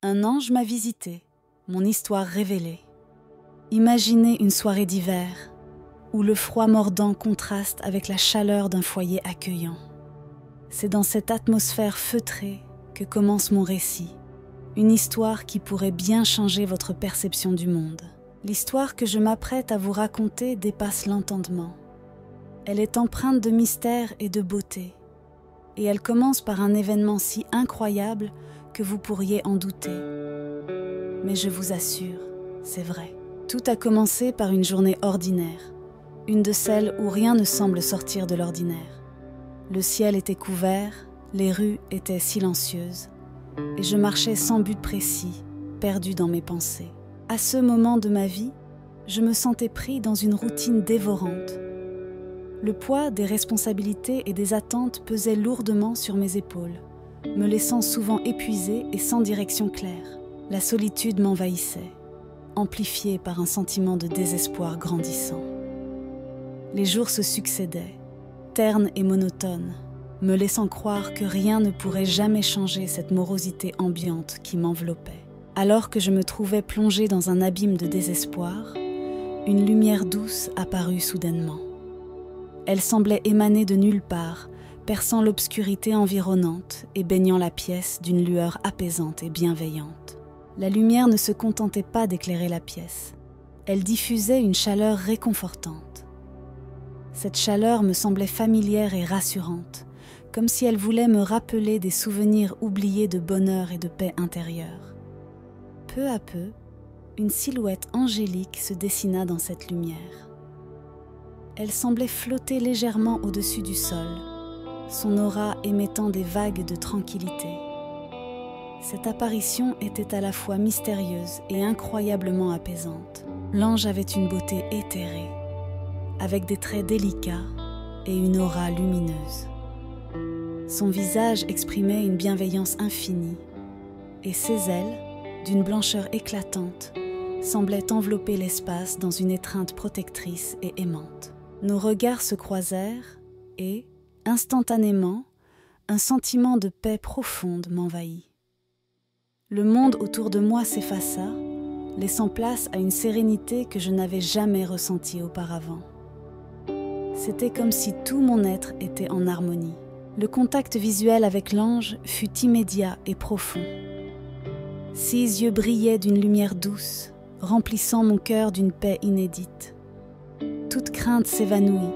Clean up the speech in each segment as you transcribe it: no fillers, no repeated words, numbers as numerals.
Un ange m'a visité, mon histoire révélée. Imaginez une soirée d'hiver, où le froid mordant contraste avec la chaleur d'un foyer accueillant. C'est dans cette atmosphère feutrée que commence mon récit, une histoire qui pourrait bien changer votre perception du monde. L'histoire que je m'apprête à vous raconter dépasse l'entendement. Elle est empreinte de mystère et de beauté, et elle commence par un événement si incroyable que vous pourriez en douter. Mais je vous assure, c'est vrai. Tout a commencé par une journée ordinaire, une de celles où rien ne semble sortir de l'ordinaire. Le ciel était couvert, les rues étaient silencieuses, et je marchais sans but précis, perdu dans mes pensées. À ce moment de ma vie, je me sentais pris dans une routine dévorante. Le poids des responsabilités et des attentes pesait lourdement sur mes épaules, me laissant souvent épuisé et sans direction claire. La solitude m'envahissait, amplifiée par un sentiment de désespoir grandissant. Les jours se succédaient, ternes et monotones, me laissant croire que rien ne pourrait jamais changer cette morosité ambiante qui m'enveloppait. Alors que je me trouvais plongé dans un abîme de désespoir, une lumière douce apparut soudainement. Elle semblait émaner de nulle part, perçant l'obscurité environnante et baignant la pièce d'une lueur apaisante et bienveillante. La lumière ne se contentait pas d'éclairer la pièce, elle diffusait une chaleur réconfortante. Cette chaleur me semblait familière et rassurante, comme si elle voulait me rappeler des souvenirs oubliés de bonheur et de paix intérieure. Peu à peu, une silhouette angélique se dessina dans cette lumière. Elle semblait flotter légèrement au-dessus du sol, son aura émettant des vagues de tranquillité. Cette apparition était à la fois mystérieuse et incroyablement apaisante. L'ange avait une beauté éthérée, avec des traits délicats et une aura lumineuse. Son visage exprimait une bienveillance infinie, et ses ailes, d'une blancheur éclatante, semblaient envelopper l'espace dans une étreinte protectrice et aimante. Nos regards se croisèrent et, instantanément, un sentiment de paix profonde m'envahit. Le monde autour de moi s'effaça, laissant place à une sérénité que je n'avais jamais ressentie auparavant. C'était comme si tout mon être était en harmonie. Le contact visuel avec l'ange fut immédiat et profond. Ses yeux brillaient d'une lumière douce, remplissant mon cœur d'une paix inédite. Toute crainte s'évanouit,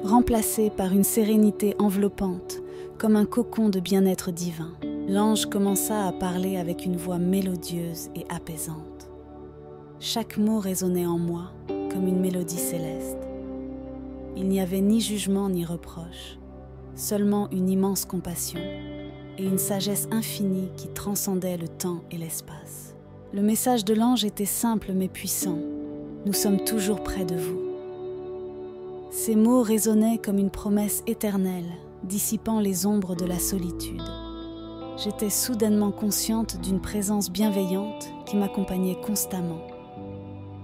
remplacée par une sérénité enveloppante, comme un cocon de bien-être divin. L'ange commença à parler avec une voix mélodieuse et apaisante. Chaque mot résonnait en moi comme une mélodie céleste. Il n'y avait ni jugement ni reproche, seulement une immense compassion et une sagesse infinie qui transcendait le temps et l'espace. Le message de l'ange était simple mais puissant. Nous sommes toujours près de vous. Ces mots résonnaient comme une promesse éternelle, dissipant les ombres de la solitude. J'étais soudainement consciente d'une présence bienveillante qui m'accompagnait constamment.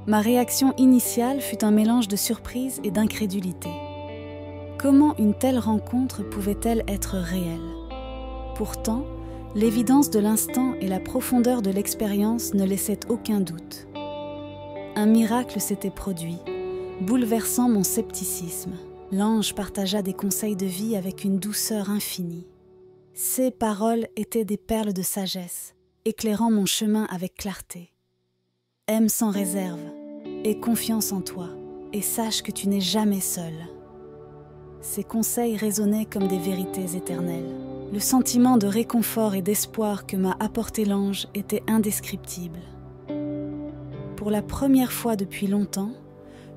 Ma réaction initiale fut un mélange de surprise et d'incrédulité. Comment une telle rencontre pouvait-elle être réelle ? Pourtant, l'évidence de l'instant et la profondeur de l'expérience ne laissaient aucun doute. Un miracle s'était produit, bouleversant mon scepticisme. L'ange partagea des conseils de vie avec une douceur infinie. Ses paroles étaient des perles de sagesse, éclairant mon chemin avec clarté. Aime sans réserve, aie confiance en toi, et sache que tu n'es jamais seul. Ces conseils résonnaient comme des vérités éternelles. Le sentiment de réconfort et d'espoir que m'a apporté l'ange était indescriptible. Pour la première fois depuis longtemps,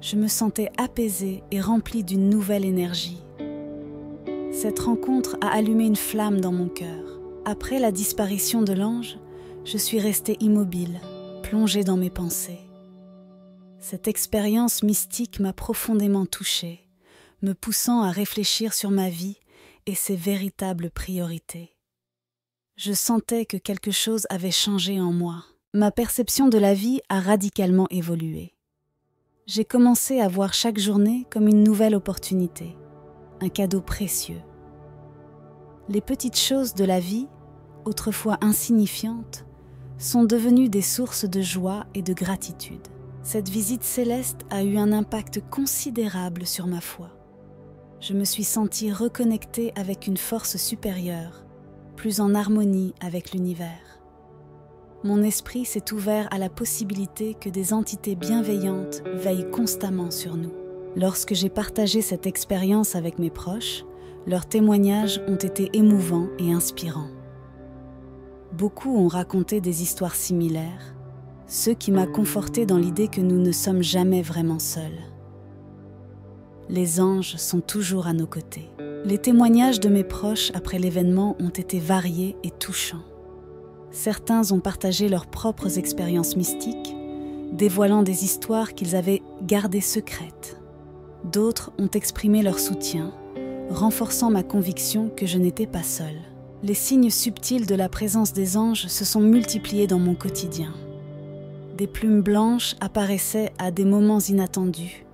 je me sentais apaisée et remplie d'une nouvelle énergie. Cette rencontre a allumé une flamme dans mon cœur. Après la disparition de l'ange, je suis restée immobile, plongée dans mes pensées. Cette expérience mystique m'a profondément touchée, me poussant à réfléchir sur ma vie et ses véritables priorités. Je sentais que quelque chose avait changé en moi. Ma perception de la vie a radicalement évolué. J'ai commencé à voir chaque journée comme une nouvelle opportunité, un cadeau précieux. Les petites choses de la vie, autrefois insignifiantes, sont devenues des sources de joie et de gratitude. Cette visite céleste a eu un impact considérable sur ma foi. Je me suis sentie reconnectée avec une force supérieure, plus en harmonie avec l'univers. Mon esprit s'est ouvert à la possibilité que des entités bienveillantes veillent constamment sur nous. Lorsque j'ai partagé cette expérience avec mes proches, leurs témoignages ont été émouvants et inspirants. Beaucoup ont raconté des histoires similaires, ce qui m'a confortée dans l'idée que nous ne sommes jamais vraiment seuls. Les anges sont toujours à nos côtés. Les témoignages de mes proches après l'événement ont été variés et touchants. Certains ont partagé leurs propres expériences mystiques, dévoilant des histoires qu'ils avaient gardées secrètes. D'autres ont exprimé leur soutien, renforçant ma conviction que je n'étais pas seule. Les signes subtils de la présence des anges se sont multipliés dans mon quotidien. Des plumes blanches apparaissaient à des moments inattendus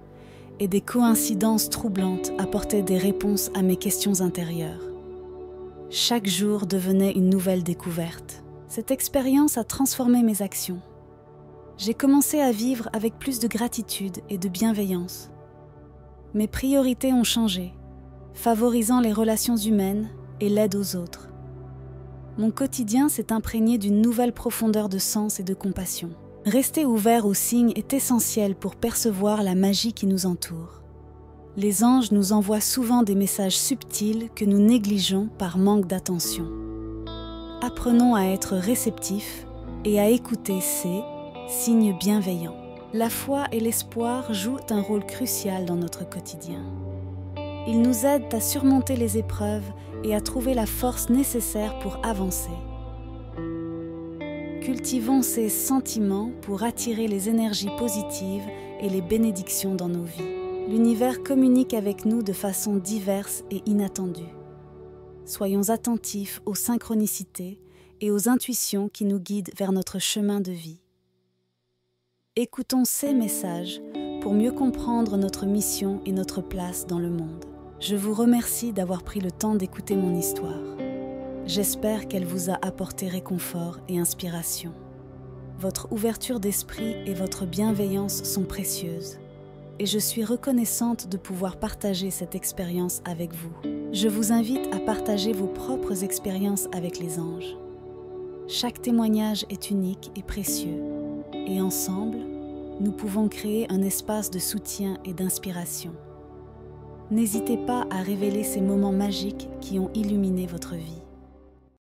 et des coïncidences troublantes apportaient des réponses à mes questions intérieures. Chaque jour devenait une nouvelle découverte. Cette expérience a transformé mes actions. J'ai commencé à vivre avec plus de gratitude et de bienveillance. Mes priorités ont changé, favorisant les relations humaines et l'aide aux autres. Mon quotidien s'est imprégné d'une nouvelle profondeur de sens et de compassion. Rester ouvert aux signes est essentiel pour percevoir la magie qui nous entoure. Les anges nous envoient souvent des messages subtils que nous négligeons par manque d'attention. Apprenons à être réceptifs et à écouter ces signes bienveillants. La foi et l'espoir jouent un rôle crucial dans notre quotidien. Ils nous aident à surmonter les épreuves et à trouver la force nécessaire pour avancer. Cultivons ces sentiments pour attirer les énergies positives et les bénédictions dans nos vies. L'univers communique avec nous de façon diverse et inattendue. Soyons attentifs aux synchronicités et aux intuitions qui nous guident vers notre chemin de vie. Écoutons ces messages pour mieux comprendre notre mission et notre place dans le monde. Je vous remercie d'avoir pris le temps d'écouter mon histoire. J'espère qu'elle vous a apporté réconfort et inspiration. Votre ouverture d'esprit et votre bienveillance sont précieuses, et je suis reconnaissante de pouvoir partager cette expérience avec vous. Je vous invite à partager vos propres expériences avec les anges. Chaque témoignage est unique et précieux, et ensemble, nous pouvons créer un espace de soutien et d'inspiration. N'hésitez pas à révéler ces moments magiques qui ont illuminé votre vie.